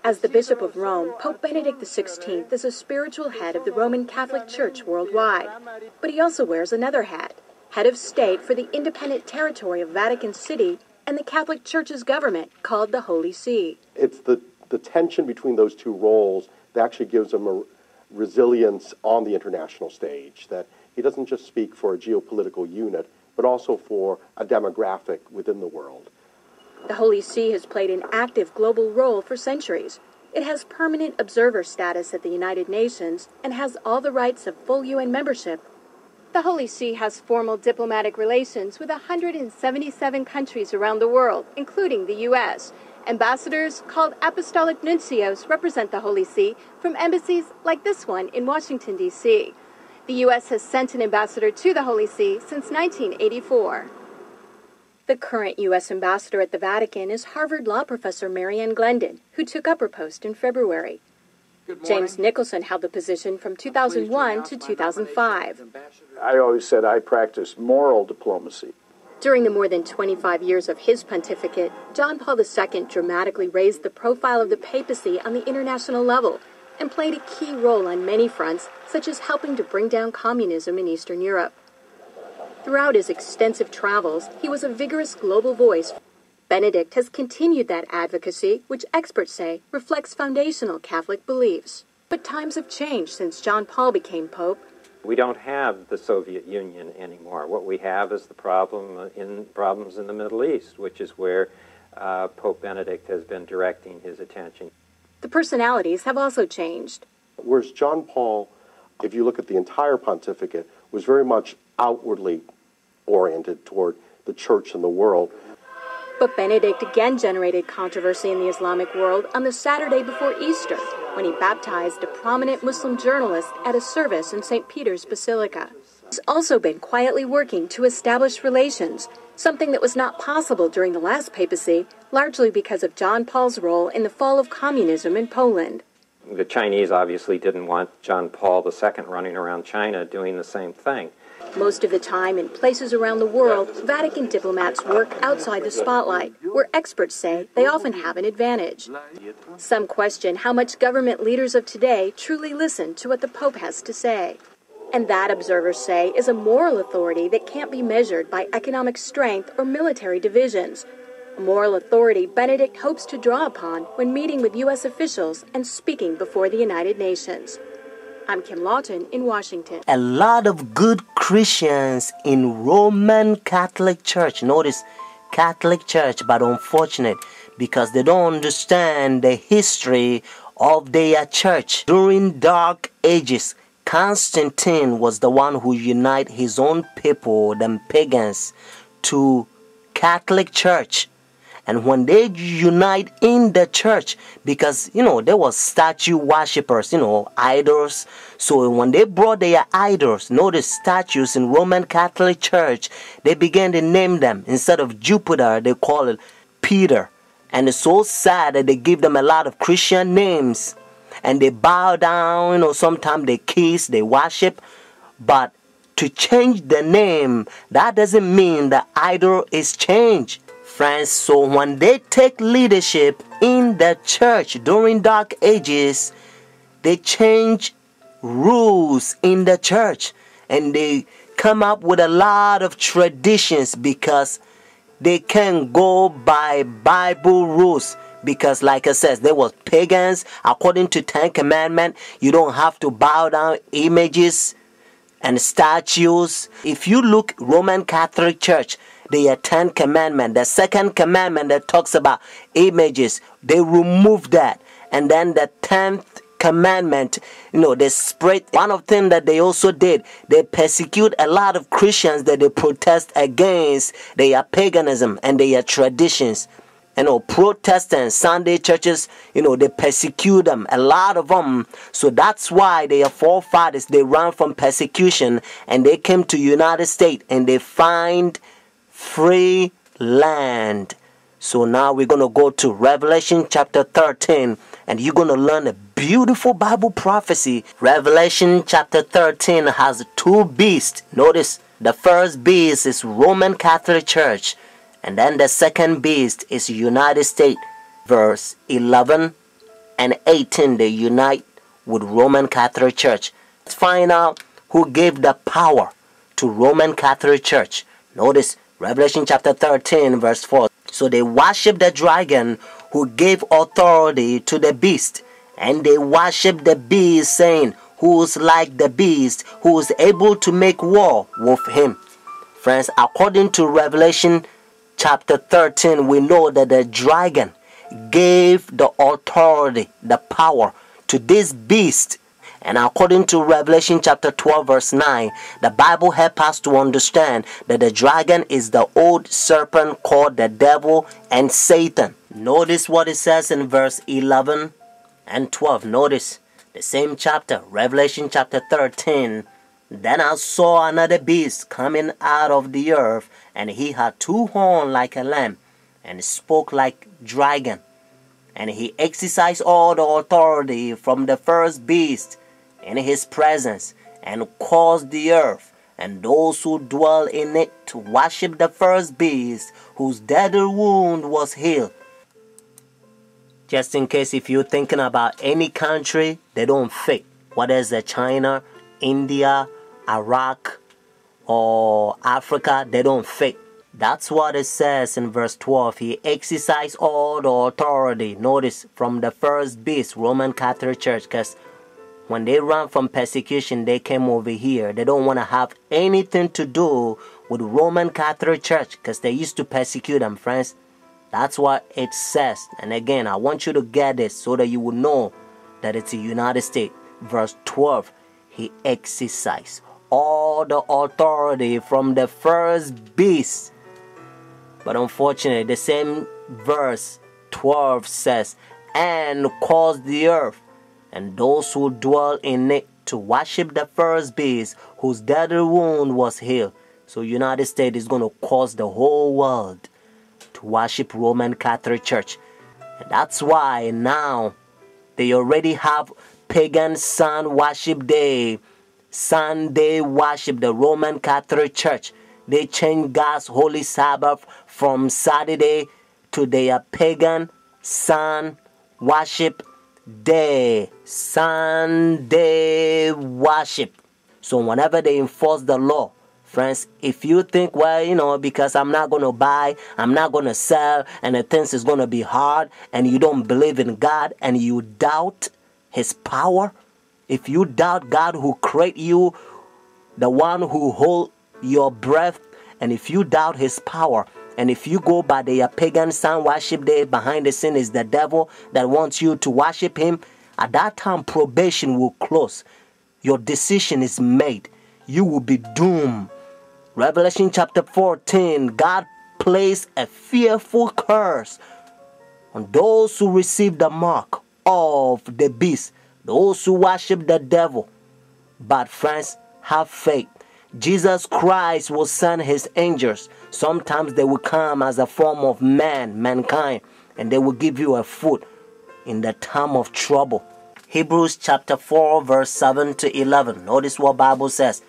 As the Bishop of Rome, Pope Benedict XVI is a spiritual head of the Roman Catholic Church worldwide. But he also wears another hat, head of state for the independent territory of Vatican City and the Catholic Church's government, called the Holy See. It's the tension between those two roles that actually gives him a resilience on the international stage, that he doesn't just speak for a geopolitical unit, but also for a demographic within the world. The Holy See has played an active global role for centuries. It has permanent observer status at the United Nations and has all the rights of full UN membership. The Holy See has formal diplomatic relations with 177 countries around the world, including the U.S. Ambassadors, called apostolic nuncios, represent the Holy See from embassies like this one in Washington, D.C. The U.S. has sent an ambassador to the Holy See since 1984. The current U.S. ambassador at the Vatican is Harvard law professor Marianne Glendon, who took up her post in February. James Nicholson held the position from 2001 to 2005. I always said I practice moral diplomacy. During the more than 25 years of his pontificate, John Paul II dramatically raised the profile of the papacy on the international level and played a key role on many fronts, such as helping to bring down communism in Eastern Europe. Throughout his extensive travels, he was a vigorous global voice. Benedict has continued that advocacy, which experts say reflects foundational Catholic beliefs. But times have changed since John Paul became Pope. We don't have the Soviet Union anymore. What we have is the problems in the Middle East, which is where Pope Benedict has been directing his attention. The personalities have also changed. Whereas John Paul, if you look at the entire pontificate, was very much outwardly oriented toward the church and the world. But Benedict again generated controversy in the Islamic world on the Saturday before Easter, when he baptized a prominent Muslim journalist at a service in St. Peter's Basilica. He's also been quietly working to establish relations, something that was not possible during the last papacy, largely because of John Paul's role in the fall of communism in Poland. The Chinese obviously didn't want John Paul II running around China doing the same thing. Most of the time, in places around the world, Vatican diplomats work outside the spotlight, where experts say they often have an advantage. Some question how much government leaders of today truly listen to what the Pope has to say. And that, observers say, is a moral authority that can't be measured by economic strength or military divisions. A moral authority Benedict hopes to draw upon when meeting with U.S. officials and speaking before the United Nations. I'm Kim Lawton in Washington. A lot of good Christians in Roman Catholic Church, notice Catholic Church, but unfortunate because they don't understand the history of their church. During Dark Ages, Constantine was the one who united his own people, them pagans, to Catholic Church. And when they unite in the church, because, there were statue worshippers, idols. So when they brought their idols, notice statues in Roman Catholic Church, they began to name them. Instead of Jupiter, they call it Peter. And it's so sad that they give them a lot of Christian names. And they bow down, sometimes they kiss, they worship. But to change the name, that doesn't mean the idol is changed. Friends, so when they take leadership in the church during Dark Ages, they change rules in the church and they come up with a lot of traditions because they can't go by Bible rules. Because like I said, there was pagans. According to Ten Commandments, you don't have to bow down images and statues. If you look Roman Catholic Church, the 10 commandment, the second commandment that talks about images, they remove that. And then the 10th commandment, they spread. One of them that they also did, they persecute a lot of Christians that they protest against their paganism and their traditions. Protestant Sunday churches, they persecute them, a lot of them. So that's why their forefathers, they ran from persecution and they came to United States and they find free land. So now we're going to go to Revelation chapter 13 and you're going to learn a beautiful Bible prophecy. Revelation chapter 13 has two beasts. Notice the first beast is Roman Catholic Church and then the second beast is United States. Verse 11 and 18 they unite with Roman Catholic Church. Let's find out who gave the power to Roman Catholic Church. Notice Revelation chapter 13 verse 4. So they worship the dragon who gave authority to the beast, and they worship the beast, saying, who's like the beast, who is able to make war with him. Friends, according to Revelation chapter 13, we know that the dragon gave the authority, the power to this beast. And according to Revelation chapter 12 verse 9, the Bible helps us to understand that the dragon is the old serpent called the devil and Satan. Notice what it says in verse 11 and 12. Notice the same chapter, Revelation chapter 13. Then I saw another beast coming out of the earth, and he had 2 horns like a lamb, and spoke like dragon. And he exercised all the authority from the first beast in his presence, and caused the earth and those who dwell in it to worship the first beast, whose deadly wound was healed. Just in case if you're thinking about any country, they don't fit. Whether it's China, India, Iraq, or Africa, they don't fit. That's what it says in verse 12. He exercised all the authority, notice, from the first beast, Roman Catholic Church, because when they ran from persecution, they came over here. They don't want to have anything to do with Roman Catholic Church because they used to persecute them, friends. That's what it says. And again, I want you to get this so that you will know that it's the United States. Verse 12, he exercised all the authority from the first beast. But unfortunately, the same verse 12 says, and caused the earth and those who dwell in it to worship the first beast, whose deadly wound was healed. So United States is going to cause the whole world to worship Roman Catholic Church. And that's why now they already have pagan sun worship day, Sunday worship, the Roman Catholic Church. They changed God's holy Sabbath from Saturday to their pagan sun worship day, Sunday worship. So whenever they enforce the law, friends, if you think, well, because I'm not going to buy, I'm not going to sell, and the things is going to be hard, and you don't believe in God, and you doubt his power, if you doubt God who created you, the one who hold your breath, and if you doubt his power, and if you go by the pagan sun worship day, behind the scene is the devil that wants you to worship him, at that time probation will close. Your decision is made. You will be doomed. Revelation chapter 14, God placed a fearful curse on those who receive the mark of the beast, those who worship the devil. But friends, have faith. Jesus Christ will send his angels. Sometimes they will come as a form of mankind, and they will give you a food in the time of trouble. Hebrews chapter 4 verse 7 to 11. Notice what Bible says.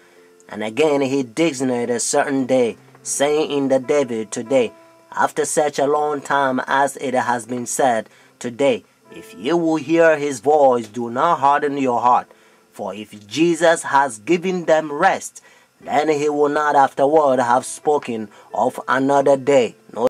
And again he designated a certain day, saying in the David today, after such a long time as it has been said today, if you will hear his voice, do not harden your heart. For if Jesus has given them rest, then he will not afterward have spoken of another day.